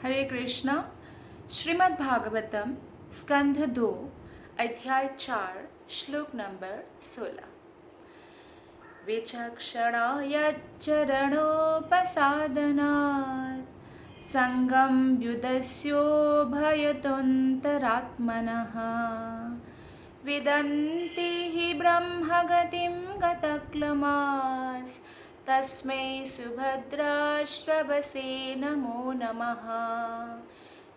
हरे कृष्णा। श्रीमद् भागवतम स्कंध 2 अध्याय 4 श्लोक नंबर 16। विचक्षणायच्चरणोपसादनात् संगम व्युदस्योभयतोऽन्तरात्मनः विदन्ति हि ब्रह्मगतिं गतक्लमास् तस्मै सुभद्राश्रवसे नमो नमः।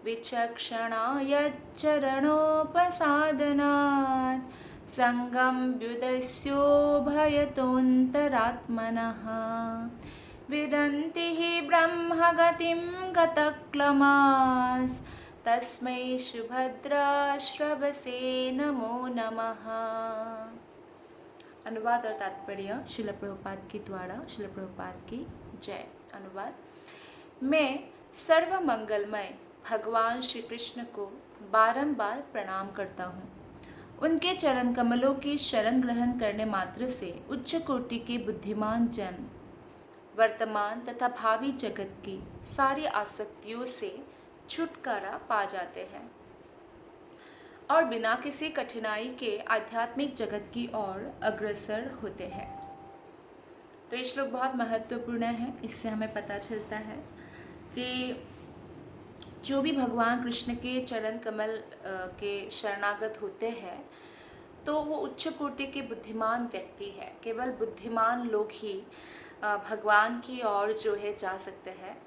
विचक्षणायच्चरणोपसादनात् संगम व्युदस्योभयतोऽन्तरात्मनः विदन्ति हि ब्रह्मगतिं गतक्लमास् तस्मै सुभद्राश्रवसे नमो नमः। अनुवाद और तात्पर्य श्रील प्रभुपाद की द्वारा। श्रील प्रभुपाद की जय। अनुवाद। मैं सर्व मंगलमय भगवान श्री कृष्ण को बारंबार प्रणाम करता हूँ। उनके चरण कमलों की शरण ग्रहण करने मात्र से उच्च कोटि के बुद्धिमान जन वर्तमान तथा भावी जगत की सारी आसक्तियों से छुटकारा पा जाते हैं और बिना किसी कठिनाई के आध्यात्मिक जगत की ओर अग्रसर होते हैं। तो ये श्लोक बहुत महत्वपूर्ण है। इससे हमें पता चलता है कि जो भी भगवान कृष्ण के चरण कमल के शरणागत होते हैं तो वो उच्च कोटि के बुद्धिमान व्यक्ति है। केवल बुद्धिमान लोग ही भगवान की ओर जो है जा सकते हैं।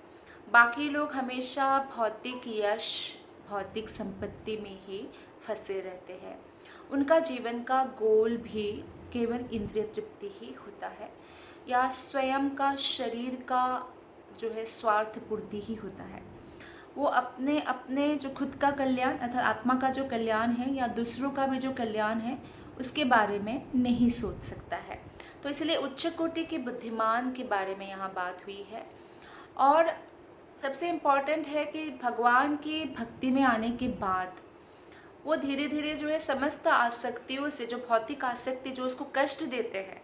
बाकी लोग हमेशा भौतिक यश भौतिक संपत्ति में ही फंसे रहते हैं। उनका जीवन का गोल भी केवल इंद्रिय तृप्ति ही होता है या स्वयं का शरीर का जो है स्वार्थ पूर्ति ही होता है। वो अपने अपने जो खुद का कल्याण अर्थात आत्मा का जो कल्याण है या दूसरों का भी जो कल्याण है उसके बारे में नहीं सोच सकता है। तो इसलिए उच्च कोटि के बुद्धिमान के बारे में यहाँ बात हुई है। और सबसे इम्पॉर्टेंट है कि भगवान की भक्ति में आने के बाद वो धीरे धीरे जो है समस्त आसक्तियों से, जो भौतिक आसक्ति जो उसको कष्ट देते हैं,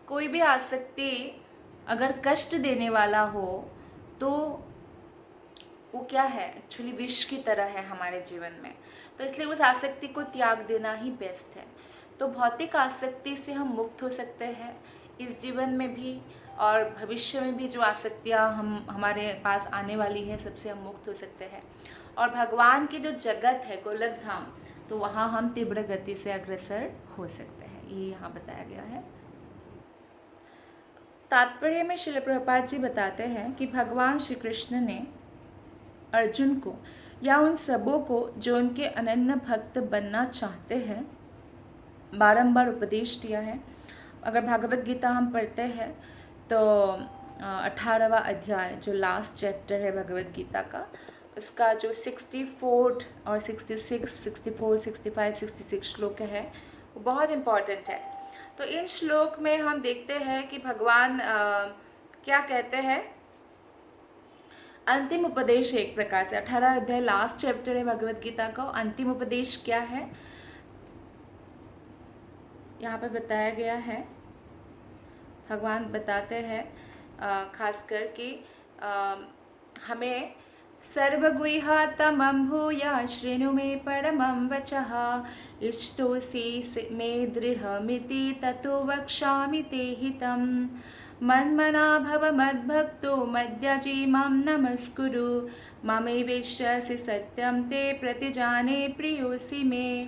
कोई भी आसक्ति अगर कष्ट देने वाला हो तो वो क्या है, एक्चुअली विष की तरह है हमारे जीवन में। तो इसलिए उस आसक्ति को त्याग देना ही बेस्ट है। तो भौतिक आसक्ति से हम मुक्त हो सकते हैं इस जीवन में भी, और भविष्य में भी जो आसक्तियाँ हमारे पास आने वाली है सबसे हम मुक्त हो सकते हैं। और भगवान की जो जगत है गोलक धाम, तो वहाँ हम तीव्र गति से अग्रसर हो सकते हैं। ये यहाँ बताया गया है। तात्पर्य में श्रील प्रभुपाद जी बताते हैं कि भगवान श्री कृष्ण ने अर्जुन को या उन सबों को जो उनके अनन्य भक्त बनना चाहते हैं बारंबार उपदेश दिया है। अगर भागवत गीता हम पढ़ते हैं तो 18वां अध्याय जो लास्ट चैप्टर है भगवत गीता का, उसका जो 64 और 66, 64, 65, 66 श्लोक है वो बहुत इम्पॉर्टेंट है। तो इन श्लोक में हम देखते हैं कि भगवान क्या कहते हैं। अंतिम उपदेश एक प्रकार से 18 अध्याय लास्ट चैप्टर है भगवत गीता का। अंतिम उपदेश क्या है यहाँ पे बताया गया है। भगवान बताते हैं खासकर कि हमें सर्वगुह्यतमं भूया शृणु मे परमं वचः इष्टोऽसि मे दृढमिति ततो वक्ष्यामि ते हितं मन्मना भव मद्भक्तो मद्याजी मां नमस्कुरु ममैवेष्यसि सत्यं ते प्रतिजाने प्रियोऽसि मे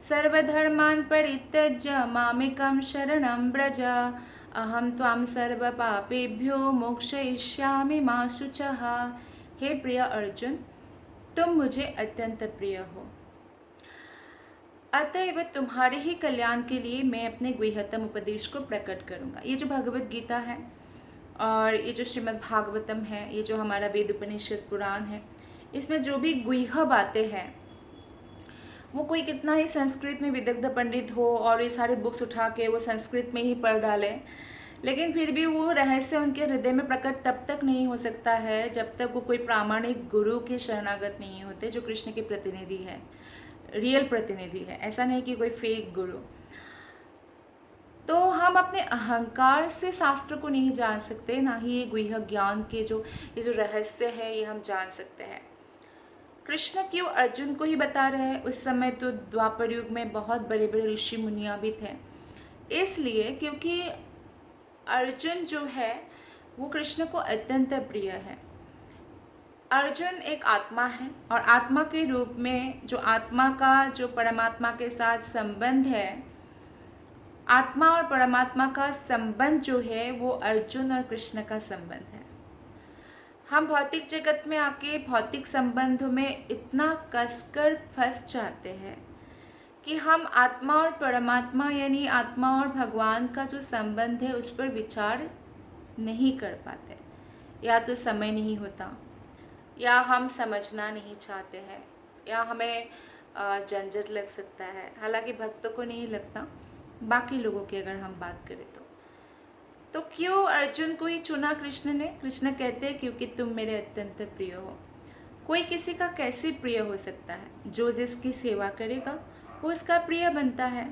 सर्वधर्मान् परित्यज्य मामेकं शरणं व्रज अहं त्वां सर्वपापेभ्यो मोक्षयिष्यामि मा शुचः। हे प्रिय अर्जुन, तुम मुझे अत्यंत प्रिय हो, अतएव तुम्हारे ही कल्याण के लिए मैं अपने गुह्यतम उपदेश को प्रकट करूँगा। ये जो भगवत गीता है और ये जो श्रीमद् भागवतम है, ये जो हमारा वेद उपनिषद पुराण है, इसमें जो भी गुह्य बातें हैं वो कोई कितना ही संस्कृत में विदग्ध पंडित हो और ये सारे बुक्स उठा के वो संस्कृत में ही पढ़ डालें, लेकिन फिर भी वो रहस्य उनके हृदय में प्रकट तब तक नहीं हो सकता है जब तक वो कोई प्रामाणिक गुरु के शरणागत नहीं होते जो कृष्ण के प्रतिनिधि है, रियल प्रतिनिधि है। ऐसा नहीं कि कोई फेक गुरु। तो हम अपने अहंकार से शास्त्र को नहीं जान सकते, ना ही ये गुह्य ज्ञान के जो ये जो रहस्य है ये हम जान सकते हैं। कृष्ण क्यों अर्जुन को ही बता रहे हैं? उस समय तो द्वापर युग में बहुत बड़े बड़े ऋषि मुनियाँ भी थे, इसलिए क्योंकि अर्जुन जो है वो कृष्ण को अत्यंत प्रिय है। अर्जुन एक आत्मा है और आत्मा के रूप में जो आत्मा का जो परमात्मा के साथ संबंध है, आत्मा और परमात्मा का संबंध जो है वो अर्जुन और कृष्ण का संबंध है। हम भौतिक जगत में आके भौतिक संबंधों में इतना कसकर फंस जाते हैं कि हम आत्मा और परमात्मा यानी आत्मा और भगवान का जो संबंध है उस पर विचार नहीं कर पाते। या तो समय नहीं होता, या हम समझना नहीं चाहते हैं, या हमें झंझट लग सकता है। हालांकि भक्तों को नहीं लगता, बाकी लोगों की अगर हम बात करें तो क्यों अर्जुन को ही चुना कृष्ण ने? कृष्ण कहते हैं क्योंकि तुम मेरे अत्यंत प्रिय हो। कोई किसी का कैसे प्रिय हो सकता है? जो जिसकी सेवा करेगा वो उसका प्रिय बनता है।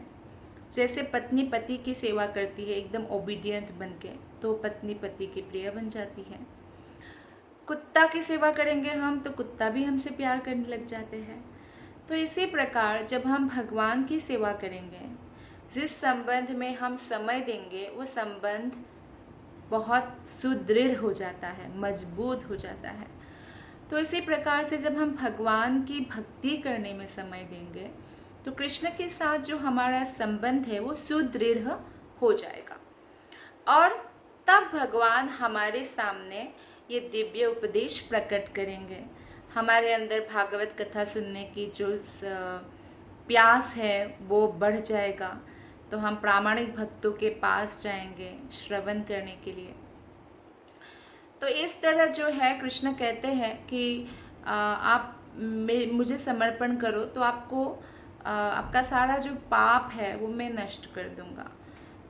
जैसे पत्नी पति की सेवा करती है एकदम ओबीडियंट बन के, तो पत्नी पति की प्रिय बन जाती है। कुत्ता की सेवा करेंगे हम तो कुत्ता भी हमसे प्यार करने लग जाते हैं। तो इसी प्रकार जब हम भगवान की सेवा करेंगे, जिस संबंध में हम समय देंगे वो संबंध बहुत सुदृढ़ हो जाता है, मजबूत हो जाता है। तो इसी प्रकार से जब हम भगवान की भक्ति करने में समय देंगे तो कृष्ण के साथ जो हमारा संबंध है वो सुदृढ़ हो जाएगा, और तब भगवान हमारे सामने ये दिव्य उपदेश प्रकट करेंगे। हमारे अंदर भागवत कथा सुनने की जो प्यास है वो बढ़ जाएगा, तो हम प्रामाणिक भक्तों के पास जाएंगे श्रवण करने के लिए। तो इस तरह जो है कृष्ण कहते हैं कि आप मुझे समर्पण करो तो आपको आपका सारा जो पाप है वो मैं नष्ट कर दूंगा।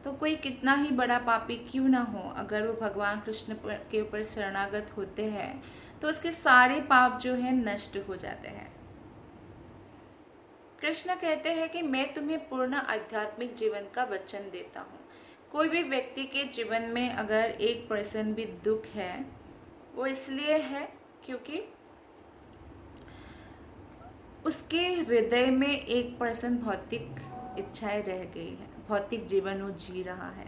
तो कोई कितना ही बड़ा पापी क्यों ना हो, अगर वो भगवान कृष्ण के ऊपर शरणागत होते हैं तो उसके सारे पाप जो है नष्ट हो जाते हैं। कृष्ण कहते हैं कि मैं तुम्हें पूर्ण आध्यात्मिक जीवन का वचन देता हूँ। कोई भी व्यक्ति के जीवन में अगर 1% भी दुख है वो इसलिए है क्योंकि उसके हृदय में 1% भौतिक इच्छाएं रह गई है, भौतिक जीवन वो जी रहा है।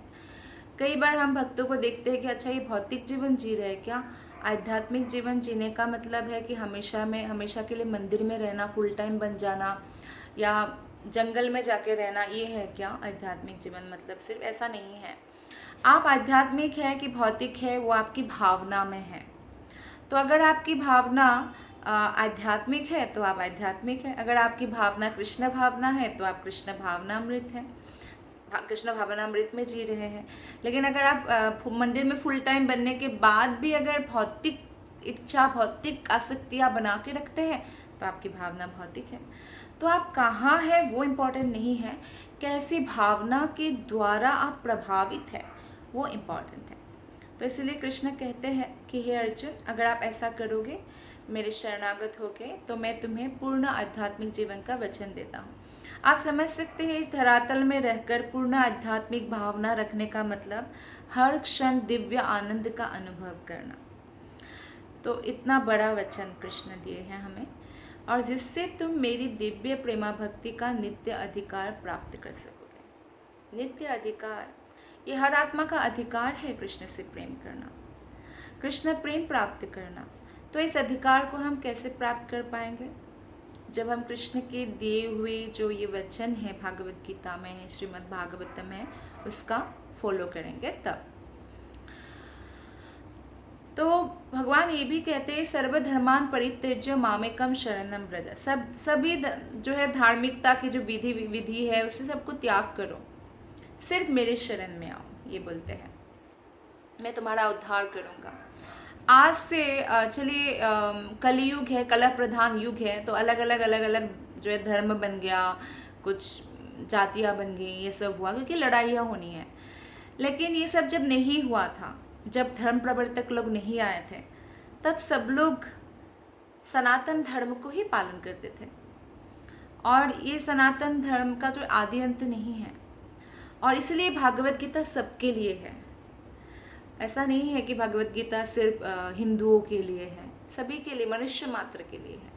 कई बार हम भक्तों को देखते हैं कि अच्छा ये भौतिक जीवन जी रहे हैं क्या? आध्यात्मिक जीवन जीने का मतलब है कि हमेशा के लिए मंदिर में रहना, फुल टाइम बन जाना या जंगल में जाके रहना, ये है क्या आध्यात्मिक जीवन? मतलब सिर्फ ऐसा नहीं है। आप आध्यात्मिक है कि भौतिक है वो आपकी भावना में है। तो अगर आपकी भावना आध्यात्मिक है तो आप आध्यात्मिक है, अगर आपकी भावना कृष्ण भावना है तो आप कृष्ण भावनामृत है, कृष्ण भावनामृत में जी रहे हैं। लेकिन अगर आप मंदिर में फुल टाइम बनने के बाद भी अगर भौतिक इच्छा, भौतिक आसक्तियाँ बना के रखते हैं तो आपकी भावना भौतिक है। तो आप कहाँ है वो इम्पोर्टेंट नहीं है, कैसी भावना के द्वारा आप प्रभावित है वो इम्पोर्टेंट है। तो इसलिए कृष्ण कहते हैं कि हे अर्जुन, अगर आप ऐसा करोगे, मेरे शरणागत होगे, तो मैं तुम्हें पूर्ण आध्यात्मिक जीवन का वचन देता हूँ। आप समझ सकते हैं इस धरातल में रहकर पूर्ण आध्यात्मिक भावना रखने का मतलब हर क्षण दिव्य आनंद का अनुभव करना। तो इतना बड़ा वचन कृष्ण दिए हैं हमें, और जिससे तुम मेरी दिव्य प्रेमा भक्ति का नित्य अधिकार प्राप्त कर सकोगे। नित्य अधिकार, ये हर आत्मा का अधिकार है कृष्ण से प्रेम करना, कृष्ण प्रेम प्राप्त करना। तो इस अधिकार को हम कैसे प्राप्त कर पाएंगे? जब हम कृष्ण के दिए हुए जो ये वचन है, भागवत गीता में है, श्रीमद् भागवतम है, उसका फॉलो करेंगे तब। तो भगवान ये भी कहते हैं सर्वधर्मान परित्यज्य मामेकम शरणम व्रज। सभी जो है धार्मिकता की जो विधि है उसे सबको त्याग करो, सिर्फ मेरे शरण में आओ। ये बोलते हैं मैं तुम्हारा उद्धार करूँगा। आज से चलिए कलयुग है, कला प्रधान युग है, तो अलग अलग जो है धर्म बन गया, कुछ जातियाँ बन गई, ये सब हुआ क्योंकि लड़ाइयाँ होनी है। लेकिन ये सब जब नहीं हुआ था, जब धर्म प्रवर्तक लोग नहीं आए थे, तब सब लोग सनातन धर्म को ही पालन करते थे। और ये सनातन धर्म का जो आदि अंत नहीं है, और इसलिए भागवत गीता सबके लिए है। ऐसा नहीं है कि भगवत गीता सिर्फ हिंदुओं के लिए है, सभी के लिए, मनुष्य मात्र के लिए है।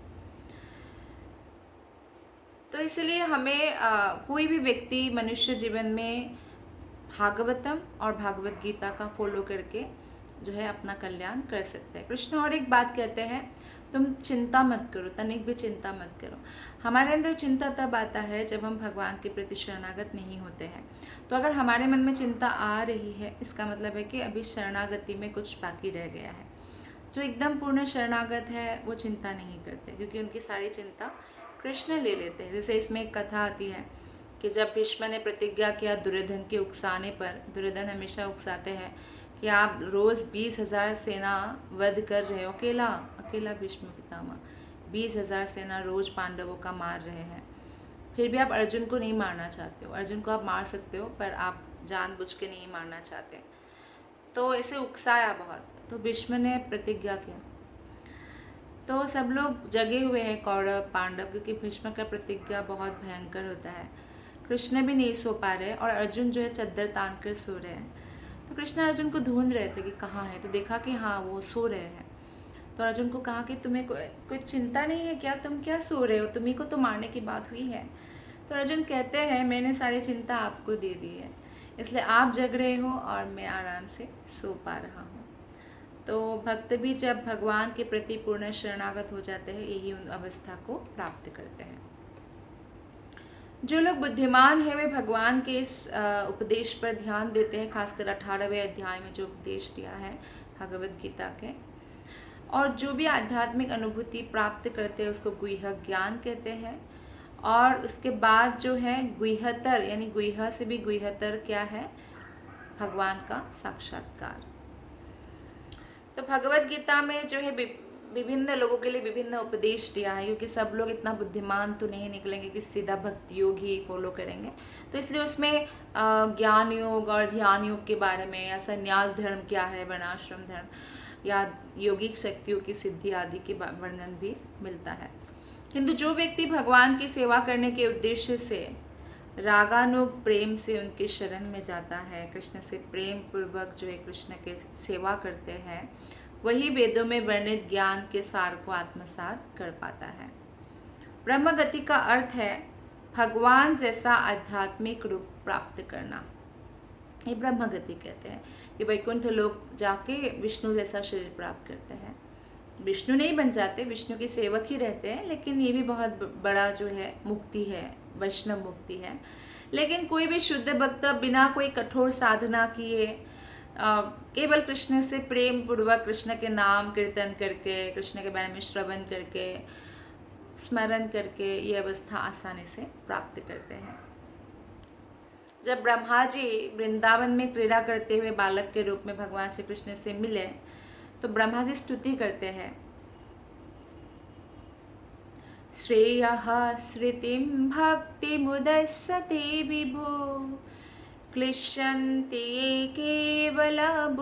तो इसलिए हमें कोई भी व्यक्ति मनुष्य जीवन में भागवतम और भागवत गीता का फॉलो करके जो है अपना कल्याण कर सकते हैं। कृष्ण और एक बात कहते हैं, तुम चिंता मत करो, तनिक भी चिंता मत करो। हमारे अंदर चिंता तब आता है जब हम भगवान के प्रति शरणागत नहीं होते हैं। तो अगर हमारे मन में चिंता आ रही है, इसका मतलब है कि अभी शरणागति में कुछ बाकी रह गया है। जो एकदम पूर्ण शरणागत है वो चिंता नहीं करते, क्योंकि उनकी सारी चिंता कृष्ण ले लेते हैं। जैसे इसमें एक कथा आती है कि जब भीष्म ने प्रतिज्ञा किया दुर्योधन के उकसाने पर, दुर्योधन हमेशा उकसाते हैं कि आप रोज़ 20,000 सेना वध कर रहे हो, अकेला भीष्म पितामह 20,000 सेना रोज पांडवों का मार रहे हैं, फिर भी आप अर्जुन को नहीं मारना चाहते हो। अर्जुन को आप मार सकते हो पर आप जानबूझ के नहीं मारना चाहते। तो इसे उकसाया बहुत, तो भीष्म ने प्रतिज्ञा किया। तो सब लोग जगे हुए हैं कौरव पांडव, क्योंकि भीष्म का प्रतिज्ञा बहुत भयंकर होता है। कृष्ण भी नहीं सो पा रहे और अर्जुन जो है चद्दर तान कर सो रहे हैं। तो कृष्ण अर्जुन को ढूंढ रहे थे कि कहाँ है, तो देखा कि हाँ वो सो रहे हैं। तो अर्जुन को कहा कि तुम्हें कोई चिंता नहीं है क्या, तुम क्या सो रहे हो, तुम्ही को तो मारने की बात हुई है। तो अर्जुन कहते हैं मैंने सारी चिंता आपको दे दी है, इसलिए आप जग रहे हो और मैं आराम से सो पा रहा हूँ। तो भक्त भी जब भगवान के प्रति पूर्ण शरणागत हो जाते हैं, यही उन अवस्था को प्राप्त करते हैं। जो लोग बुद्धिमान है वे भगवान के इस उपदेश पर ध्यान देते हैं, खासकर 18वें अध्याय में जो उपदेश दिया है भगवद गीता के। और जो भी आध्यात्मिक अनुभूति प्राप्त करते हैं उसको गुह्य ज्ञान कहते हैं। और उसके बाद जो है गुह्यतर, यानी गुह्य से भी गुह्यतर क्या है, भगवान का साक्षात्कार। तो भगवद गीता में जो है विभिन्न लोगों के लिए विभिन्न उपदेश दिया है, क्योंकि सब लोग इतना बुद्धिमान तो नहीं निकलेंगे कि सीधा भक्ति योग ही फॉलो करेंगे। तो इसलिए उसमें ज्ञान योग और ध्यान योग के बारे में, या संन्यास धर्म क्या है, वर्णाश्रम धर्म, या यौगिक शक्तियों की सिद्धि आदि के वर्णन भी मिलता है। किंतु जो व्यक्ति भगवान की सेवा करने के उद्देश्य से रागानुग प्रेम से उनके शरण में जाता है, कृष्ण से प्रेम पूर्वक जो है कृष्ण के सेवा करते हैं, वही वेदों में वर्णित ज्ञान के सार को आत्मसात कर पाता है। ब्रह्म गति का अर्थ है भगवान जैसा आध्यात्मिक रूप प्राप्त करना। ये ब्रह्म गति कहते हैं कि वैकुंठ लोग जाके विष्णु जैसा शरीर प्राप्त करते हैं। विष्णु नहीं बन जाते, विष्णु के सेवक ही रहते हैं, लेकिन ये भी बहुत बड़ा जो है मुक्ति है, वैष्णव मुक्ति है। लेकिन कोई भी शुद्ध भक्त बिना कोई कठोर साधना किए केवल कृष्ण से प्रेम पूर्वक कृष्ण के नाम कीर्तन करके, कृष्ण के बारे में श्रवण करके, स्मरण करके ये अवस्था आसानी से प्राप्त करते हैं। जब ब्रह्मा जी वृंदावन में क्रीड़ा करते हुए बालक के रूप में भगवान श्री कृष्ण से मिले, तो ब्रह्मा जी स्तुति करते हैं, श्रेयः श्रुतिं भक्तिमुदस्सते विभो क्लिश्यन्ति ये केवलबोधलब्धये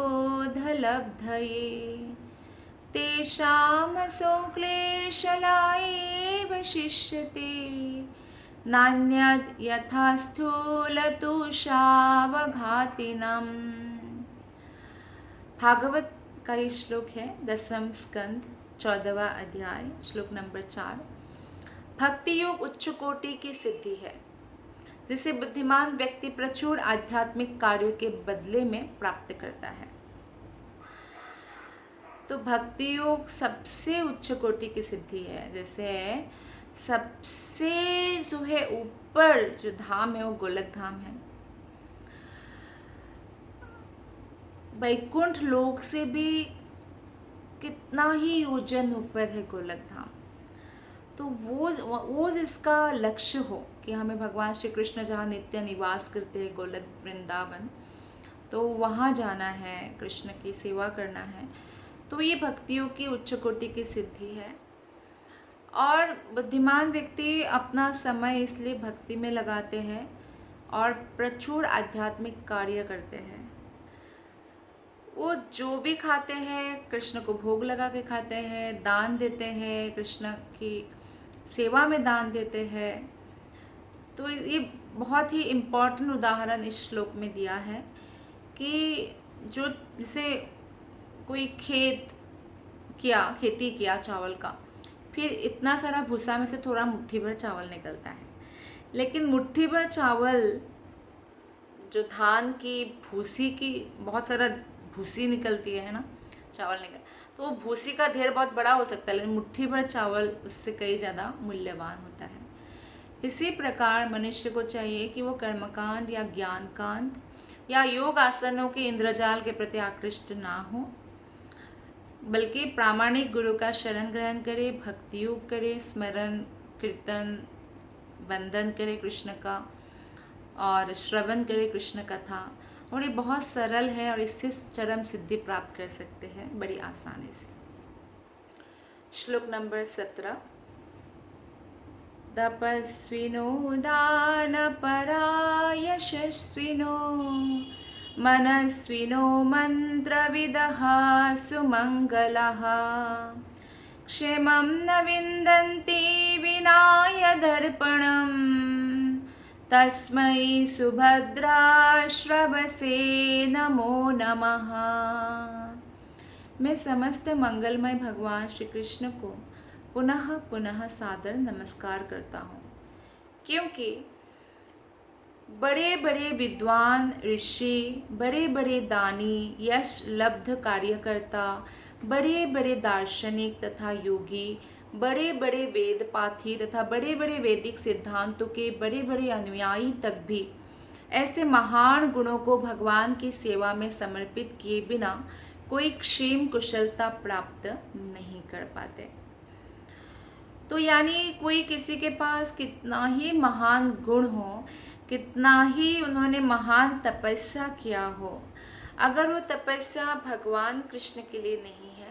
तेषां क्लेशलायेव शिष्यते नान्यद् यथा स्थूलतुषावघातिनम्। भागवत का ये श्लोक है, 10वां स्कंद 14वां अध्याय, श्लोक नंबर 4। भक्ति योग उच्च कोटि की सिद्धि है जिसे बुद्धिमान व्यक्ति प्रचुर आध्यात्मिक कार्यों के बदले में प्राप्त करता है। तो भक्ति योग सबसे उच्च कोटि की सिद्धि है। जैसे सबसे जो है ऊपर जो धाम है वो गोलक धाम है, वैकुंठ लोक से भी कितना ही योजन ऊपर है गोलक धाम। तो वो जिसका लक्ष्य हो कि हमें भगवान श्री कृष्ण जहाँ नित्य निवास करते हैं गोलक वृंदावन, तो वहाँ जाना है, कृष्ण की सेवा करना है, तो ये भक्तियों की उच्च कोटि की सिद्धि है। और बुद्धिमान व्यक्ति अपना समय इसलिए भक्ति में लगाते हैं और प्रचुर आध्यात्मिक कार्य करते हैं। वो जो भी खाते हैं कृष्ण को भोग लगा के खाते हैं, दान देते हैं, कृष्ण की सेवा में दान देते हैं। तो ये बहुत ही इम्पोर्टेंट उदाहरण इस श्लोक में दिया है कि जो जैसे कोई खेती किया चावल का, फिर इतना सारा भूसा में से थोड़ा मुट्ठी भर चावल निकलता है, लेकिन मुट्ठी भर चावल, जो धान की भूसी की बहुत सारा भूसी निकलती है ना, चावल निकल, तो वो भूसी का ढेर बहुत बड़ा हो सकता है, लेकिन मुट्ठी भर चावल उससे कई ज़्यादा मूल्यवान होता है। इसी प्रकार मनुष्य को चाहिए कि वो कर्मकांड या ज्ञानकांड या योग आसनों के इंद्रजाल के प्रति आकृष्ट ना हो, बल्कि प्रामाणिक गुरु का शरण ग्रहण करे, भक्ति योग करे, स्मरण कीर्तन वंदन करे कृष्ण का, और श्रवण करे कृष्ण कथा। और ये बहुत सरल है और इससे चरम सिद्धि प्राप्त कर सकते हैं बड़ी आसानी से। श्लोक नंबर 17। तपस्विनो दानपरा यशस्विनो मनस्विनो मंत्रविदः सुमंगलः क्षेमं न विन्दन्ति विनाय दर्पणम् तस्मै सुभद्राश्रवसे नमो नमः। मैं समस्त मंगलमय भगवान श्री कृष्ण को पुनः पुनः सादर नमस्कार करता हूँ, क्योंकि बड़े बड़े विद्वान ऋषि, बड़े बड़े दानी, यश लब्ध कार्यकर्ता, बड़े बड़े दार्शनिक तथा योगी, बड़े बड़े वेद पाठी तथा बड़े बड़े वैदिक सिद्धांतों के बड़े बड़े अनुयायी तक भी ऐसे महान गुणों को भगवान की सेवा में समर्पित किए बिना कोई क्षेम कुशलता प्राप्त नहीं कर पाते। तो यानी कोई किसी के पास कितना ही महान गुण हो, कितना ही उन्होंने महान तपस्या किया हो, अगर वो तपस्या भगवान कृष्ण के लिए नहीं है,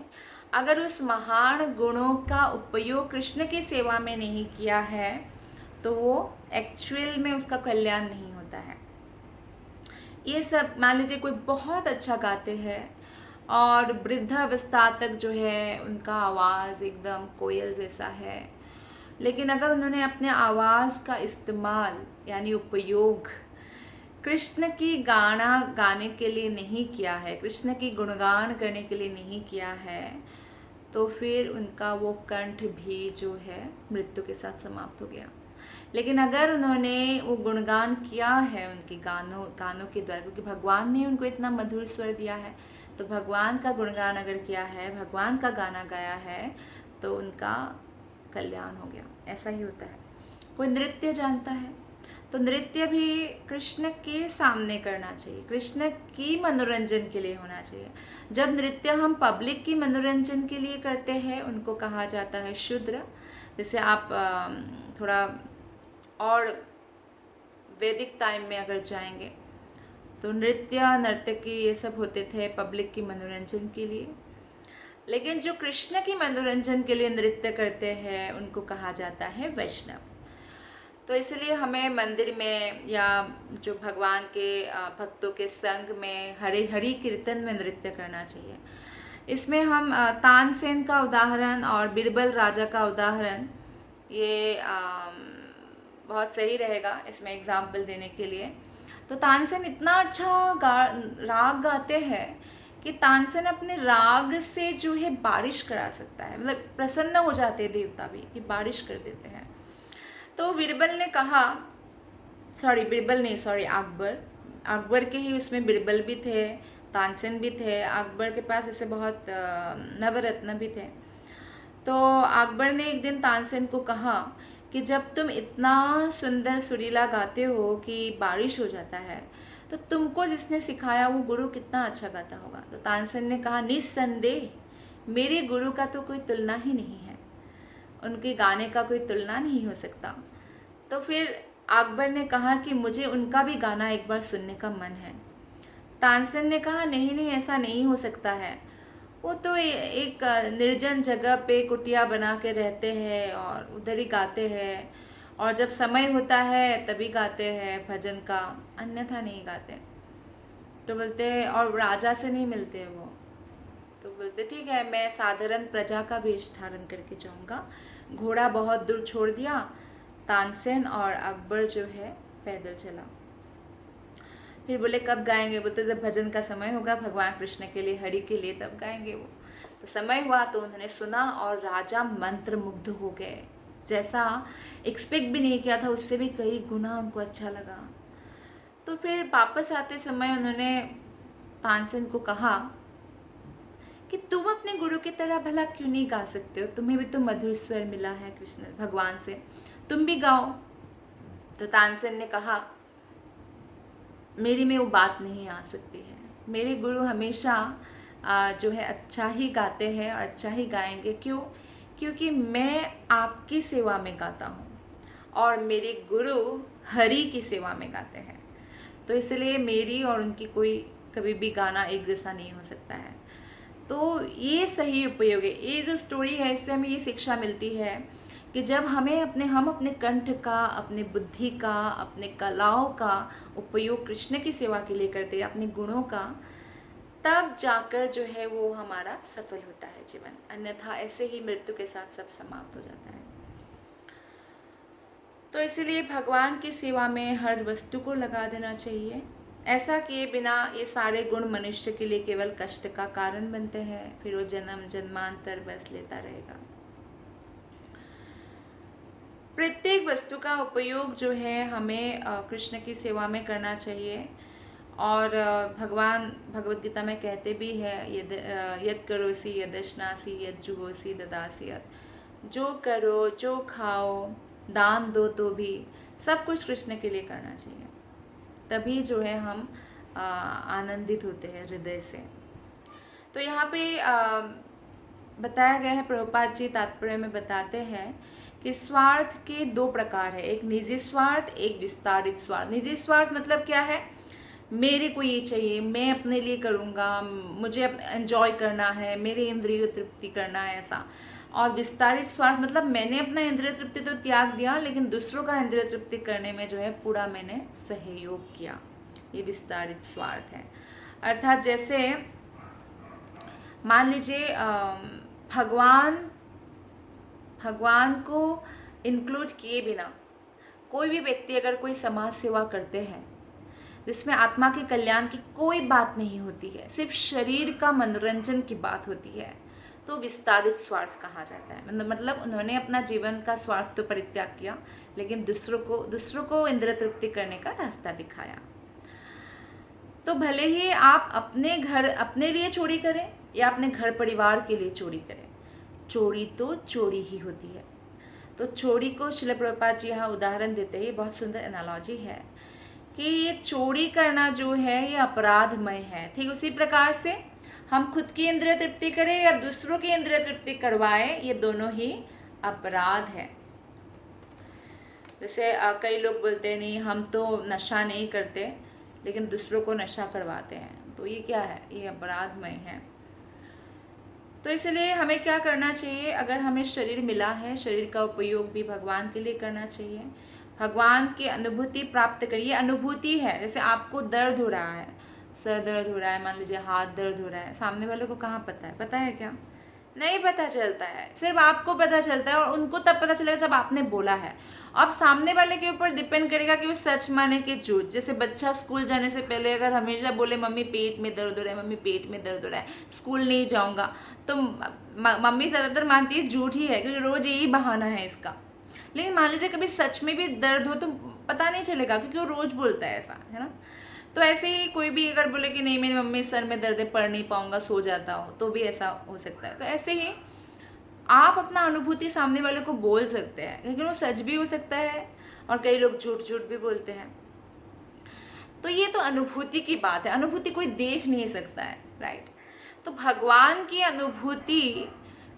अगर उस महान गुणों का उपयोग कृष्ण की सेवा में नहीं किया है, तो वो एक्चुअल में उसका कल्याण नहीं होता है। ये सब मान लीजिए कोई बहुत अच्छा गाते हैं और वृद्धावस्था तक जो है उनका आवाज़ एकदम कोयल जैसा है, लेकिन अगर उन्होंने अपने आवाज़ का इस्तेमाल यानी उपयोग कृष्ण की गाना गाने के लिए नहीं किया है, कृष्ण की गुणगान करने के लिए नहीं किया है, तो फिर उनका वो कंठ भी जो है मृत्यु के साथ समाप्त हो गया। लेकिन अगर उन्होंने वो गुणगान किया है उनके गानों के द्वारा, क्योंकि भगवान ने उनको इतना मधुर स्वर दिया है, तो भगवान का गुणगान अगर किया है, भगवान का गाना गाया है, तो उनका कल्याण हो गया। ऐसा ही होता है। कोई नृत्य जानता है तो नृत्य भी कृष्ण के सामने करना चाहिए, कृष्ण की मनोरंजन के लिए होना चाहिए। जब नृत्य हम पब्लिक की मनोरंजन के लिए करते हैं, उनको कहा जाता है शूद्र। जैसे आप थोड़ा और वैदिक टाइम में अगर जाएंगे तो नृत्य नर्तकी ये सब होते थे पब्लिक की मनोरंजन के लिए, लेकिन जो कृष्ण की मनोरंजन के लिए नृत्य करते हैं उनको कहा जाता है वैष्णव। तो इसलिए हमें मंदिर में या जो भगवान के भक्तों के संग में हरि हरि कीर्तन में नृत्य करना चाहिए। इसमें हम तानसेन का उदाहरण और बीरबल राजा का उदाहरण ये बहुत सही रहेगा इसमें एग्जाम्पल देने के लिए। तो तानसेन इतना अच्छा राग गाते हैं कि तानसेन अपने राग से जो है बारिश करा सकता है, मतलब प्रसन्न हो जाते हैं देवता भी कि बारिश कर देते हैं। तो बीरबल ने कहा, अकबर के ही उसमें बीरबल भी थे, तानसेन भी थे, अकबर के पास ऐसे बहुत नवरत्न भी थे। तो अकबर ने एक दिन तानसेन को कहा कि जब तुम इतना सुंदर सुरीला गाते हो कि बारिश हो जाता है, तो तुमको जिसने सिखाया वो गुरु कितना अच्छा गाता होगा। तो तानसेन ने कहा, निस्संदेह मेरे गुरु का तो कोई तुलना ही नहीं है, उनके गाने का कोई तुलना नहीं हो सकता। तो फिर अकबर ने कहा कि मुझे उनका भी गाना एक बार सुनने का मन है। तानसेन ने कहा, नहीं नहीं ऐसा नहीं हो सकता है, वो तो एक निर्जन जगह पे कुटिया बना के रहते हैं और उधर ही गाते हैं, और जब समय होता है तभी गाते हैं भजन का, अन्यथा नहीं गाते। तो बोलते हैं और राजा से नहीं मिलते वो। तो बोलते ठीक है, मैं साधारण प्रजा का वेश धारण करके जाऊंगा। घोड़ा बहुत दूर छोड़ दिया, तानसेन और अकबर जो है पैदल चला। फिर बोले कब गाएंगे? बोलते जब भजन का समय होगा भगवान कृष्ण के लिए, हरि के लिए, तब गाएंगे वो। तो समय हुआ तो उन्होंने सुना और राजा मंत्रमुग्ध हो गए जैसा एक्सपेक्ट भी नहीं किया था उससे भी कई गुना उनको अच्छा लगा। तो फिर वापस आते समय उन्होंने तानसेन को कहा कि तुम अपने गुरु की तरह भला क्यों नहीं गा सकते हो, तुम्हें भी तो मधुर स्वर मिला है कृष्ण भगवान से, तुम भी गाओ। तो तानसेन ने कहा मेरी में वो बात नहीं आ सकती है, मेरे गुरु हमेशा जो है अच्छा ही गाते हैं और अच्छा ही गाएंगे। क्यों? क्योंकि मैं आपकी सेवा में गाता हूँ और मेरे गुरु हरि की सेवा में गाते हैं, तो इसलिए मेरी और उनकी कोई कभी भी गाना एक जैसा नहीं हो सकता है। तो ये सही उपयोग है। ये जो स्टोरी है इससे हमें ये शिक्षा मिलती है कि जब हम अपने कंठ का, अपने बुद्धि का, अपने कलाओं का उपयोग कृष्ण की सेवा के लिए करते हैं, अपने गुणों का, तब जाकर जो है वो हमारा सफल होता है जीवन। अन्यथा ऐसे ही मृत्यु के साथ सब समाप्त हो जाता है। तो इसीलिए भगवान की सेवा में हर वस्तु को लगा देना चाहिए। ऐसा किए बिना ये सारे गुण मनुष्य के लिए केवल कष्ट का कारण बनते हैं, फिर वो जन्म जन्मांतर बस लेता रहेगा। प्रत्येक वस्तु का उपयोग जो है हमें कृष्ण की सेवा में करना चाहिए। और भगवान भगवत गीता में कहते भी है यद करोसी यदश्नासी यद जुहोसी ददासी यद, जो करो जो खाओ दान दो तो भी सब कुछ कृष्ण के लिए करना चाहिए, तभी जो है हम आनंदित होते हैं हृदय से। तो यहाँ पे बताया गया है, प्रभुपाद जी तात्पर्य में बताते हैं कि स्वार्थ के दो प्रकार है, एक निजी स्वार्थ, एक विस्तारित स्वार्थ। निजी स्वार्थ मतलब क्या है, मेरे को ये चाहिए, मैं अपने लिए करूँगा, मुझे एंजॉय करना है, मेरे इंद्रिय तृप्ति करना है, ऐसा। और विस्तारित स्वार्थ मतलब मैंने अपना इंद्रिय तृप्ति तो त्याग दिया, लेकिन दूसरों का इंद्रिय तृप्ति करने में जो है पूरा मैंने सहयोग किया, ये विस्तारित स्वार्थ है। अर्थात जैसे मान लीजिए भगवान को इंक्लूड किए बिना कोई भी व्यक्ति अगर कोई समाज सेवा करते हैं जिसमें आत्मा के कल्याण की कोई बात नहीं होती है, सिर्फ शरीर का मनोरंजन की बात होती है, तो विस्तारित स्वार्थ कहा जाता है। मतलब उन्होंने अपना जीवन का स्वार्थ तो परित्याग किया, लेकिन दूसरों को इंद्रिय तृप्ति करने का रास्ता दिखाया। तो भले ही आप अपने लिए चोरी करें या अपने घर परिवार के लिए चोरी करें, चोरी तो चोरी ही होती है। तो चोरी को श्रील प्रभुपाद जी यहाँ उदाहरण देते हैं, बहुत सुंदर एनालॉजी है कि ये चोरी करना जो है ये अपराधमय है। ठीक उसी प्रकार से हम खुद की इंद्रिय तृप्ति करें या दूसरों की इंद्रिय तृप्ति करवाएं, ये दोनों ही अपराध है। जैसे कई लोग बोलते हैं नहीं हम तो नशा नहीं करते, लेकिन दूसरों को नशा करवाते हैं, तो ये क्या है, ये अपराधमय है। तो इसलिए हमें क्या करना चाहिए, अगर हमें शरीर मिला है, शरीर का उपयोग भी भगवान के लिए करना चाहिए। भगवान की अनुभूति प्राप्त करिए। अनुभूति है, जैसे आपको दर्द हो रहा है, सर दर्द हो रहा है, मान लीजिए हाथ दर्द हो रहा है, सामने वाले को कहाँ पता है? पता है क्या? नहीं पता चलता है, सिर्फ आपको पता चलता है और उनको तब पता चलेगा जब आपने बोला है। अब सामने वाले के ऊपर डिपेंड करेगा कि वो सच माने कि झूठ। जैसे बच्चा स्कूल जाने से पहले अगर हमेशा बोले मम्मी पेट में दर्द हो रहा है, मम्मी पेट में दर्द हो रहा है, स्कूल नहीं जाऊँगा, तो मम्मी ज़्यादातर मानती है झूठ ही है, क्योंकि रोज़ यही बहाना है इसका। लेकिन मान लीजिए कभी सच में भी दर्द हो तो पता नहीं चलेगा, क्योंकि वो रोज़ बोलता है ऐसा, है ना। तो ऐसे ही कोई भी अगर बोले कि नहीं मेरी मम्मी सर में दर्द है, पढ़ नहीं पाऊंगा, सो जाता हूँ, तो भी ऐसा हो सकता है। तो ऐसे ही आप अपना अनुभूति सामने वाले को बोल सकते हैं, लेकिन वो सच भी हो सकता है और कई लोग झूठ भी बोलते हैं। तो ये तो अनुभूति की बात है, अनुभूति कोई देख नहीं सकता है, राइट। तो भगवान की अनुभूति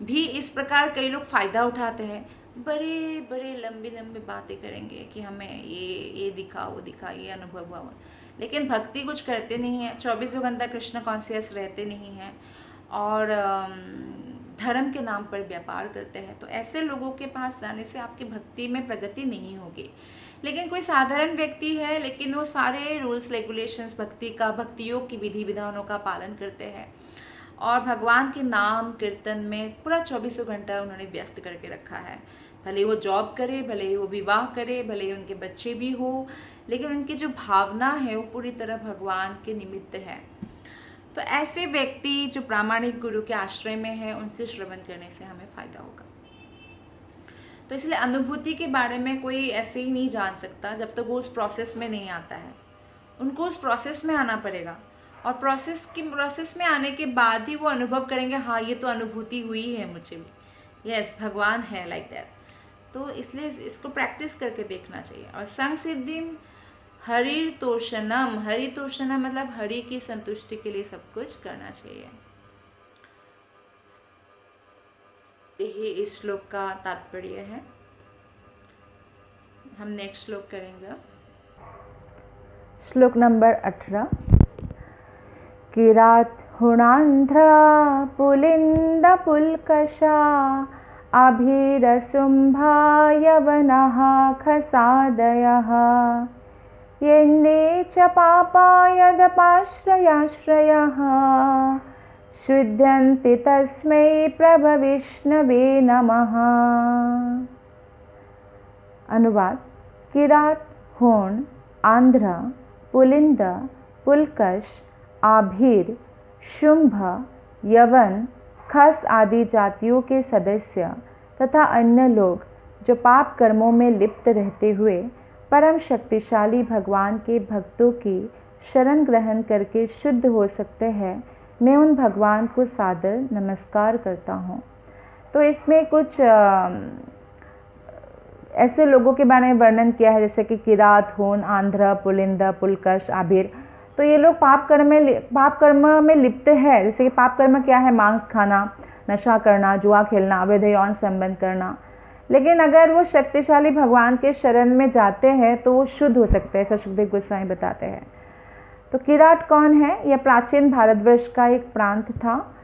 भी इस प्रकार कई लोग फायदा उठाते हैं, बड़े बड़े लंबी लंबी बातें करेंगे कि हमें ये दिखा वो दिखा, ये अनुभव हुआ, लेकिन भक्ति कुछ करते नहीं है, 24 घंटा कृष्ण कॉन्शियस रहते नहीं हैं और धर्म के नाम पर व्यापार करते हैं। तो ऐसे लोगों के पास जाने से आपकी भक्ति में प्रगति नहीं होगी। लेकिन कोई साधारण व्यक्ति है, लेकिन वो सारे रूल्स रेगुलेशंस भक्ति योग की विधि विधानों का पालन करते हैं और भगवान के नाम कीर्तन में पूरा 24 घंटा उन्होंने व्यस्त करके रखा है। भले वो जॉब करे, भले ही वो विवाह करे, भले ही उनके बच्चे भी हो, लेकिन उनकी जो भावना है वो पूरी तरह भगवान के निमित्त है। तो ऐसे व्यक्ति जो प्रामाणिक गुरु के आश्रय में है, उनसे श्रवण करने से हमें फायदा होगा। तो इसलिए अनुभूति के बारे में कोई ऐसे ही नहीं जान सकता जब तक वो उस प्रोसेस में नहीं आता है। उनको उस प्रोसेस में आना पड़ेगा, और प्रोसेस में आने के बाद ही वो अनुभव करेंगे, हाँ ये तो अनुभूति हुई है मुझे भी, यस भगवान है लाइक दैट। तो इसलिए इसको प्रैक्टिस करके देखना चाहिए। और संग सिद्धि हरितोषणम, हरितोषणम मतलब हरि की संतुष्टि के लिए सब कुछ करना चाहिए। यही इस श्लोक का तात्पर्य है। हम नेक्स्ट श्लोक करेंगे। श्लोक नंबर 18। किरात हुणांध्र पुलिंद पुलकशा अभिरसुम्भा यवनः खसादयः येन्ने च पापा यदपाश्रयाश्रयः शुद्धन्ति तस्मै प्रभविष्णवे नमः। अनुवाद। किरात, होण, आंध्र, पुलिंद, पुलकश, आभीर, शुंभ, यवन, खस आदि जातियों के सदस्य तथा अन्य लोग जो पाप कर्मों में लिप्त रहते हुए परम शक्तिशाली भगवान के भक्तों की शरण ग्रहण करके शुद्ध हो सकते हैं, मैं उन भगवान को सादर नमस्कार करता हूँ। तो इसमें कुछ ऐसे लोगों के बारे में वर्णन किया है जैसे कि किरात, होन, आंध्र, पुलिंद, पुलकश, आबिर। तो ये लोग पाप कर्म में लिप्त है। जैसे कि पाप कर्म क्या है? मांस खाना, नशा करना, जुआ खेलना, अवैध यौन संबंध करना। लेकिन अगर वो शक्तिशाली भगवान के शरण में जाते हैं तो वो शुद्ध हो सकते हैं, ऐसा सुखदेव गोस्वामी बताते हैं। तो किरात कौन है? यह प्राचीन भारतवर्ष का एक प्रांत था।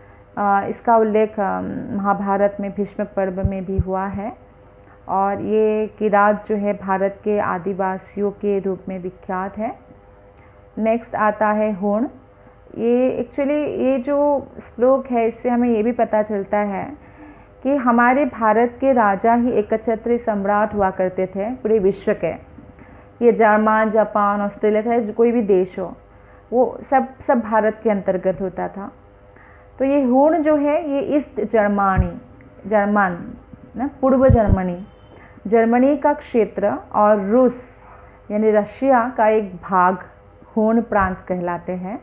इसका उल्लेख महाभारत में भीष्म पर्व में भी हुआ है। और ये किरात जो है भारत के आदिवासियों के रूप में विख्यात है। नेक्स्ट आता है होण। ये एक्चुअली ये जो श्लोक है इससे हमें ये भी पता चलता है कि हमारे भारत के राजा ही एकछत्री सम्राट हुआ करते थे पूरे विश्व के। ये जर्मन, जापान, ऑस्ट्रेलिया, चाहे कोई भी देश हो, वो सब भारत के अंतर्गत होता था। तो ये होण जो है ये ईस्ट जर्मन ना, पूर्व जर्मनी का क्षेत्र और रूस यानी रशिया का एक भाग होण प्रांत कहलाते हैं।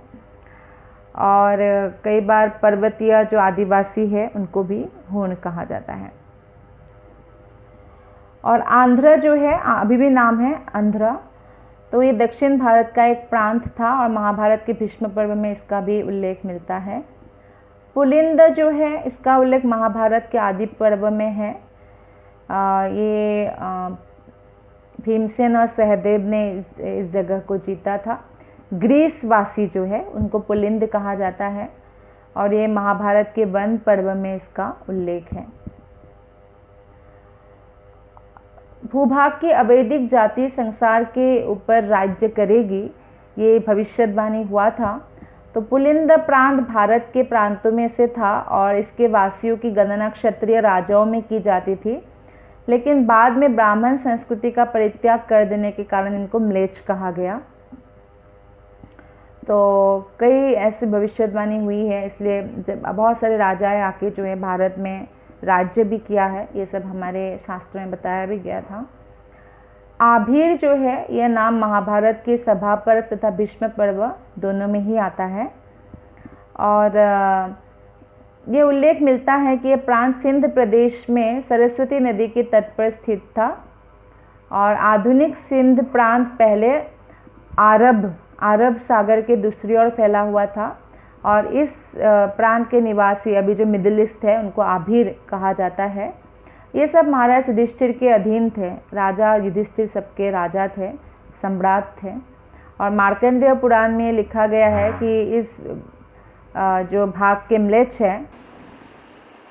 और कई बार पर्वतीय जो आदिवासी है उनको भी होण कहा जाता है। और आंध्र जो है अभी भी नाम है आंध्र। तो ये दक्षिण भारत का एक प्रांत था और महाभारत के भीष्म पर्व में इसका भी उल्लेख मिलता है। पुलिंद जो है इसका उल्लेख महाभारत के आदि पर्व में है। ये भीमसेन और सहदेव ने इस जगह को जीता था। ग्रीस वासी जो है उनको पुलिंद कहा जाता है और ये महाभारत के वन पर्व में इसका उल्लेख है। भूभाग की अवैदिक जाति संसार के ऊपर राज्य करेगी, ये भविष्यवाणी हुआ था। तो पुलिंद प्रांत भारत के प्रांतों में से था और इसके वासियों की गणना क्षत्रिय राजाओं में की जाती थी। लेकिन बाद में ब्राह्मण संस्कृति का परित्याग कर देने के कारण इनको म्लेच्छ कहा गया। तो कई ऐसी भविष्यवाणी हुई है, इसलिए जब बहुत सारे राजाएं आके जो है भारत में राज्य भी किया है, ये सब हमारे शास्त्रों में बताया भी गया था। आभीर जो है यह नाम महाभारत के सभा पर्व तथा भीष्म पर्व दोनों में ही आता है। और ये उल्लेख मिलता है कि यह प्रांत सिंध प्रदेश में सरस्वती नदी के तट पर स्थित था। और आधुनिक सिंध प्रांत पहले अरब सागर के दूसरी ओर फैला हुआ था। और इस प्रांत के निवासी अभी जो मिडिल ईस्ट है उनको आभीर कहा जाता है। ये सब महाराज युधिष्ठिर के अधीन थे। राजा युधिष्ठिर सबके राजा थे, सम्राट थे। और मार्कंडेय पुराण में लिखा गया है कि इस जो भाग के म्लेच्छ है,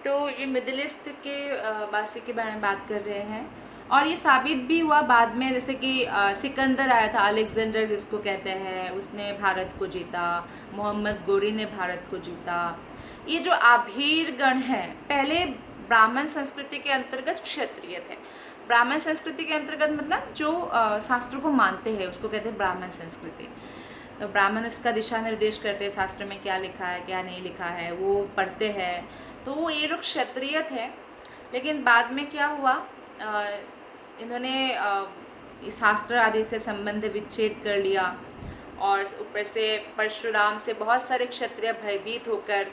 तो ये मिडिल ईस्ट के वासी के बारे में बात कर रहे हैं। और ये साबित भी हुआ बाद में, जैसे कि सिकंदर आया था, अलेक्जेंडर जिसको कहते हैं, उसने भारत को जीता। मोहम्मद गोरी ने भारत को जीता। ये जो आभीर गण है पहले ब्राह्मण संस्कृति के अंतर्गत क्षत्रिय थे। ब्राह्मण संस्कृति के अंतर्गत मतलब जो शास्त्रों को मानते हैं उसको कहते हैं ब्राह्मण संस्कृति। तो ब्राह्मण उसका दिशा निर्देश करते हैं, शास्त्र में क्या लिखा है क्या नहीं लिखा है वो पढ़ते हैं। तो ये लोग क्षत्रिय थे। लेकिन बाद में क्या हुआ इन्होंने इस शास्त्र आदि से संबंध विच्छेद कर लिया और ऊपर से परशुराम से बहुत सारे क्षत्रिय भयभीत होकर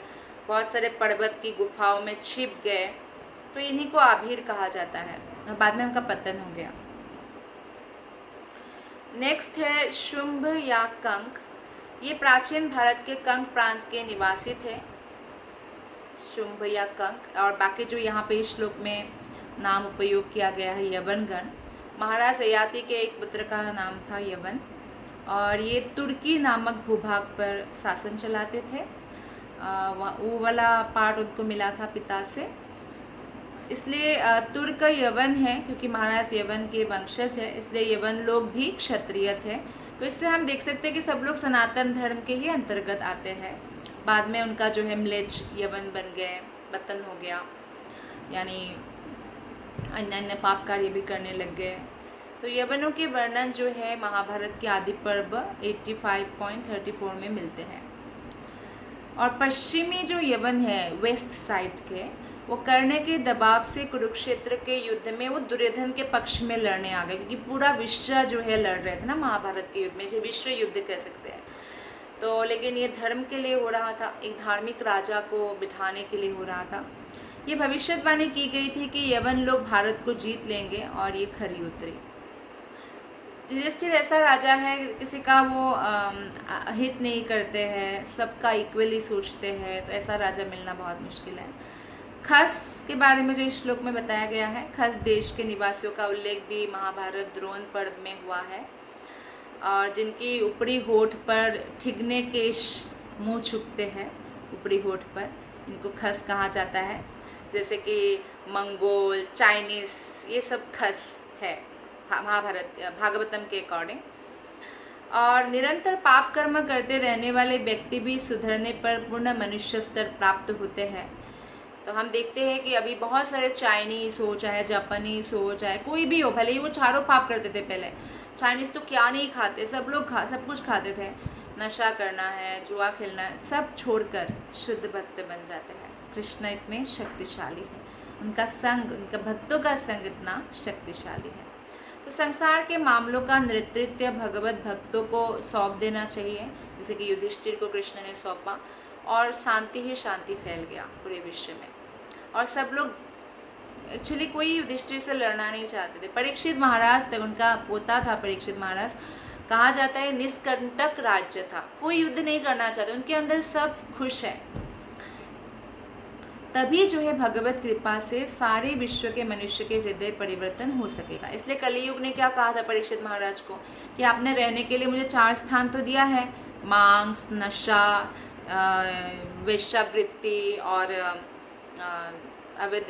बहुत सारे पर्वत की गुफाओं में छिप गए, तो इन्हीं को आभीर कहा जाता है। बाद में उनका पतन हो गया। नेक्स्ट है शुंभ या कंक। ये प्राचीन भारत के कंक प्रांत के निवासी थे, शुंभ या कंक। और बाकी जो यहाँ पे श्लोक में नाम उपयोग किया गया है यवनगण, महाराज ययाति के एक पुत्र का नाम था यवन, और ये तुर्की नामक भूभाग पर शासन चलाते थे। वो वाला पार्ट उनको मिला था पिता से, इसलिए तुर्क यवन है, क्योंकि महाराज यवन के वंशज है, इसलिए यवन लोग भी क्षत्रिय थे। तो इससे हम देख सकते हैं कि सब लोग सनातन धर्म के ही अंतर्गत आते हैं। बाद में उनका जो है म्लेच्छ यवन बन गए, पतन हो गया, यानी अन्य अन्य पाप कार्य भी करने लग गए। तो यवनों के वर्णन जो है महाभारत के आदि पर्व 85.34 में मिलते हैं। और पश्चिमी जो यवन है वेस्ट साइड के, वो कर्ण के दबाव से कुरुक्षेत्र के युद्ध में वो दुर्योधन के पक्ष में लड़ने आ गए, क्योंकि पूरा विश्व जो है लड़ रहे थे ना महाभारत के युद्ध में, इसे विश्व युद्ध कह सकते हैं। तो लेकिन ये धर्म के लिए हो रहा था, एक धार्मिक राजा को बिठाने के लिए हो रहा था। ये भविष्यवाणी की गई थी कि यवन लोग भारत को जीत लेंगे, और ये खरी उतरी। युधिष्ठिर ऐसा राजा है, किसी का वो हित नहीं करते हैं, सबका इक्वली सोचते हैं, तो ऐसा राजा मिलना बहुत मुश्किल है। खस के बारे में जो इस श्लोक में बताया गया है, खस देश के निवासियों का उल्लेख भी महाभारत द्रोण पर्व में हुआ है, और जिनकी ऊपरी होठ पर ठिगने केश मुँह छुपते हैं, ऊपरी होठ पर इनको खस कहा जाता है। जैसे कि मंगोल, चाइनीज़, ये सब खस है महाभारत भागवतम के अकॉर्डिंग। और निरंतर पाप कर्म करते रहने वाले व्यक्ति भी सुधरने पर पूर्ण मनुष्य स्तर प्राप्त होते हैं। तो हम देखते हैं कि अभी बहुत सारे चाइनीज़ हो, चाहे जापानीज़ हो, चाहे कोई भी हो, भले ही वो चारों पाप करते थे पहले। चाइनीज़ तो क्या नहीं खाते, सब लोग सब कुछ खाते थे। नशा करना है, जुआ खेलना है, सब छोड़कर शुद्ध भक्त बन जाते हैं। कृष्ण इतने शक्तिशाली है, उनका संग, उनका भक्तों का संग इतना शक्तिशाली है। तो संसार के मामलों का नेतृत्व भगवत भक्तों को सौंप देना चाहिए, जैसे कि युधिष्ठिर को कृष्ण ने सौंपा, और शांति ही शांति फैल गया पूरे विश्व में। और सब लोग एक्चुअली कोई युधिष्ठिर से लड़ना नहीं चाहते थे। परीक्षित महाराज तक, उनका पोता था परीक्षित महाराज, कहा जाता है निष्कंटक राज्य था, कोई युद्ध नहीं करना चाहते, उनके अंदर सब खुश है। तभी जो है भगवत कृपा से सारे विश्व के मनुष्य के हृदय परिवर्तन हो सकेगा। इसलिए कलियुग ने क्या कहा था परीक्षित महाराज को कि आपने रहने के लिए मुझे 4 स्थान तो दिया है, मांस, नशा, वेश्यावृत्ति और अवैध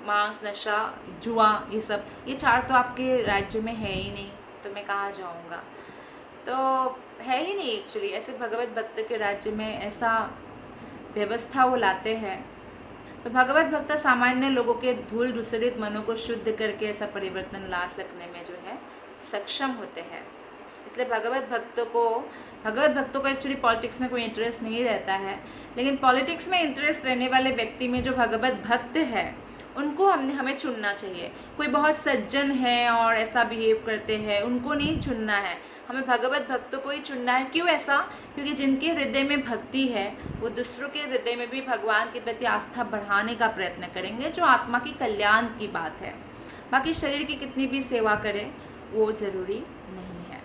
मांस, नशा, जुआ, ये सब, ये 4 तो आपके राज्य में है ही नहीं, तो मैं कहाँ जाऊँगा। तो है ही नहीं एक्चुअली, ऐसे भगवत भक्त के राज्य में ऐसा व्यवस्था वो लाते हैं। तो भगवत भक्त सामान्य लोगों के धूल धूसरित मनों को शुद्ध करके ऐसा परिवर्तन ला सकने में जो है सक्षम होते हैं। इसलिए भगवत भक्तों को एक्चुअली पॉलिटिक्स में कोई इंटरेस्ट नहीं रहता है, लेकिन पॉलिटिक्स में इंटरेस्ट रहने वाले व्यक्ति में जो भगवत भक्त है उनको हमें चुनना चाहिए। कोई बहुत सज्जन है और ऐसा बिहेव करते हैं, उनको नहीं चुनना है, हमें भगवत भक्तों को ही चुनना है। क्यों ऐसा? क्योंकि जिनके हृदय में भक्ति है वो दूसरों के हृदय में भी भगवान के प्रति आस्था बढ़ाने का प्रयत्न करेंगे, जो आत्मा की कल्याण की बात है। बाकी शरीर की कितनी भी सेवा करें वो जरूरी नहीं है।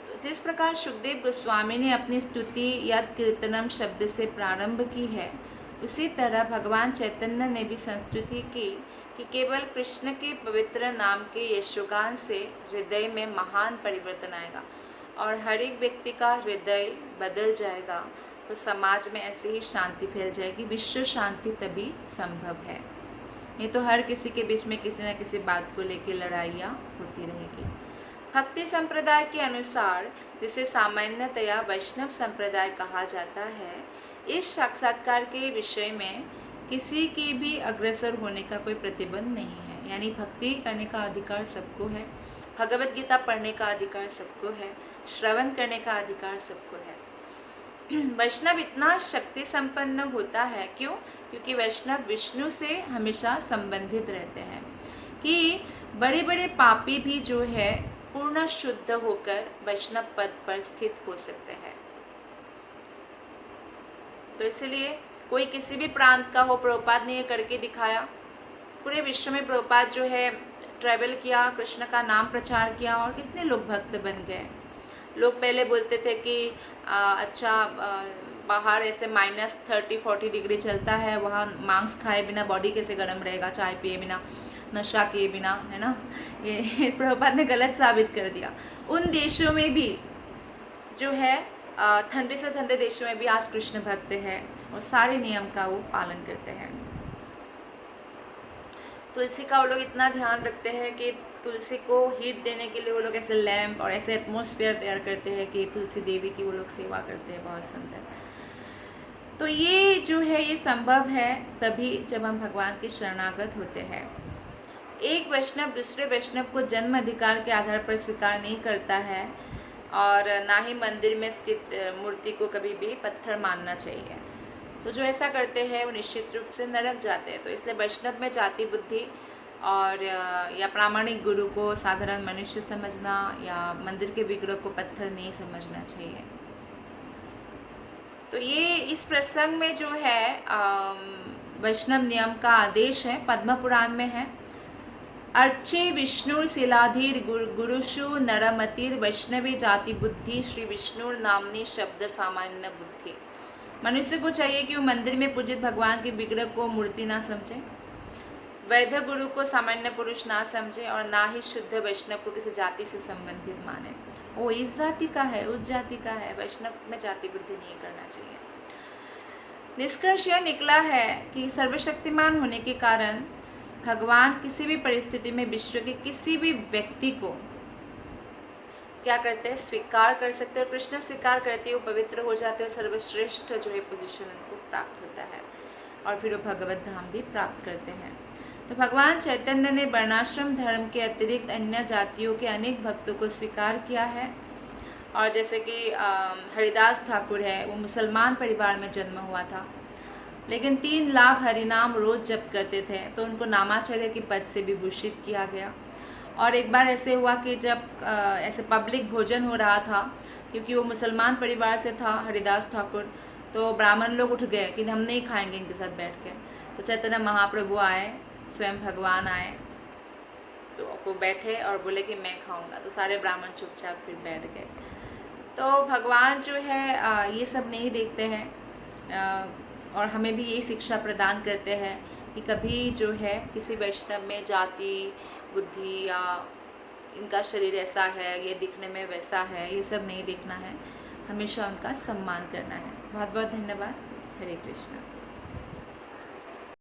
तो जिस प्रकार सुखदेव गोस्वामी ने अपनी स्तुति या कीर्तनम शब्द से प्रारंभ की है, उसी तरह भगवान चैतन्य ने भी संस्तुति की कि केवल कृष्ण के पवित्र नाम के यशोगान से हृदय में महान परिवर्तन आएगा और हर एक व्यक्ति का हृदय बदल जाएगा, तो समाज में ऐसे ही शांति फैल जाएगी। विश्व शांति तभी संभव है, ये तो हर किसी के बीच में किसी न किसी बात को लेकर लड़ाइयाँ होती रहेगी। भक्ति संप्रदाय के अनुसार, जिसे सामान्यतया वैष्णव संप्रदाय कहा जाता है, इस साक्षात्कार के विषय में किसी की भी अग्रसर होने का कोई प्रतिबंध नहीं है। यानी भक्ति करने का अधिकार सबको है, भगवत गीता पढ़ने का अधिकार सबको है, श्रवण करने का अधिकार सबको है। वैष्णव इतना शक्ति संपन्न होता है, क्यों? क्योंकि वैष्णव विष्णु से हमेशा संबंधित रहते हैं, कि बड़े बड़े पापी भी जो है पूर्ण शुद्ध होकर वैष्णव पद पर स्थित हो सकते हैं। तो इसलिए कोई किसी भी प्रांत का हो, प्रभुपाद ने ये करके दिखाया। पूरे विश्व में प्रभुपाद जो है ट्रैवल किया, कृष्ण का नाम प्रचार किया और कितने लोग भक्त बन गए। लोग पहले बोलते थे कि बाहर ऐसे -30-40 डिग्री चलता है, वहाँ मांस खाए बिना बॉडी कैसे गर्म रहेगा, चाय पिए बिना, नशा किए बिना, है ना। ये प्रभुपाद ने गलत साबित कर दिया। उन देशों में भी जो है ठंडे से ठंडे देशों में भी आज कृष्ण भक्त है और सारे नियम का वो पालन करते हैं। तुलसी का वो लोग इतना ध्यान रखते हैं कि तुलसी को हीट देने के लिए वो लोग ऐसे लैंप और ऐसे एटमॉस्फेयर तैयार करते हैं कि तुलसी देवी की वो लोग सेवा करते हैं, बहुत सुंदर। तो ये जो है ये संभव है तभी जब हम भगवान के शरणागत होते हैं। एक वैष्णव दूसरे वैष्णव को जन्म अधिकार के आधार पर स्वीकार नहीं करता है और ना ही मंदिर में स्थित मूर्ति को कभी भी पत्थर मानना चाहिए। तो जो ऐसा करते हैं वो निश्चित रूप से नरक जाते हैं। तो इसलिए वैष्णव में जाति बुद्धि और या प्रामाणिक गुरु को साधारण मनुष्य समझना या मंदिर के विग्रह को पत्थर नहीं समझना चाहिए। तो ये इस प्रसंग में जो है वैष्णव नियम का आदेश है, पद्म पुराण में है। अर्चे विष्णुर शिलाधीर गुरुषु नरमतिर वैष्णवी जाति बुद्धि श्री विष्णुर नामनी शब्द सामान्य बुद्धि। मनुष्य को चाहिए कि वो मंदिर में पूजित भगवान के विग्रह को मूर्ति ना समझे, वैध गुरु को सामान्य पुरुष ना समझे और ना ही शुद्ध वैष्णव को किसी जाति से संबंधित माने। वो इस जाति का है, उस जाति का है, वैष्णव में जाति बुद्धि नहीं करना चाहिए। निष्कर्ष यह निकला है कि सर्वशक्तिमान होने के कारण भगवान किसी भी परिस्थिति में विश्व के किसी भी व्यक्ति को क्या करते हैं, स्वीकार कर सकते हैं। और कृष्ण स्वीकार करते हुए पवित्र हो जाते हैं और सर्वश्रेष्ठ जो है पोजीशन उनको प्राप्त होता है और फिर वो भगवत धाम भी प्राप्त करते हैं। तो भगवान चैतन्य ने वर्णाश्रम धर्म के अतिरिक्त अन्य जातियों के अनेक भक्तों को स्वीकार किया है। और जैसे कि हरिदास ठाकुर है, वो मुसलमान परिवार में जन्म हुआ था, लेकिन 3 लाख हरिनाम रोज जप करते थे, तो उनको नामाचार्य के पद से विभूषित किया गया। और एक बार ऐसे हुआ कि जब ऐसे पब्लिक भोजन हो रहा था, क्योंकि वो मुसलमान परिवार से था हरिदास ठाकुर, तो ब्राह्मण लोग उठ गए कि हम नहीं खाएंगे इनके साथ बैठ के। तो चैतन्य महाप्रभु आए, स्वयं भगवान आए, तो वो बैठे और बोले कि मैं खाऊंगा। तो सारे ब्राह्मण चुपचाप फिर बैठ गए। तो भगवान जो है ये सब नहीं देखते हैं और हमें भी ये शिक्षा प्रदान करते हैं कि कभी जो है किसी वैष्णव में जाति बुद्धि या इनका शरीर ऐसा है, ये दिखने में वैसा है, ये सब नहीं देखना है, हमेशा उनका सम्मान करना है। बहुत बहुत धन्यवाद। हरे कृष्णा।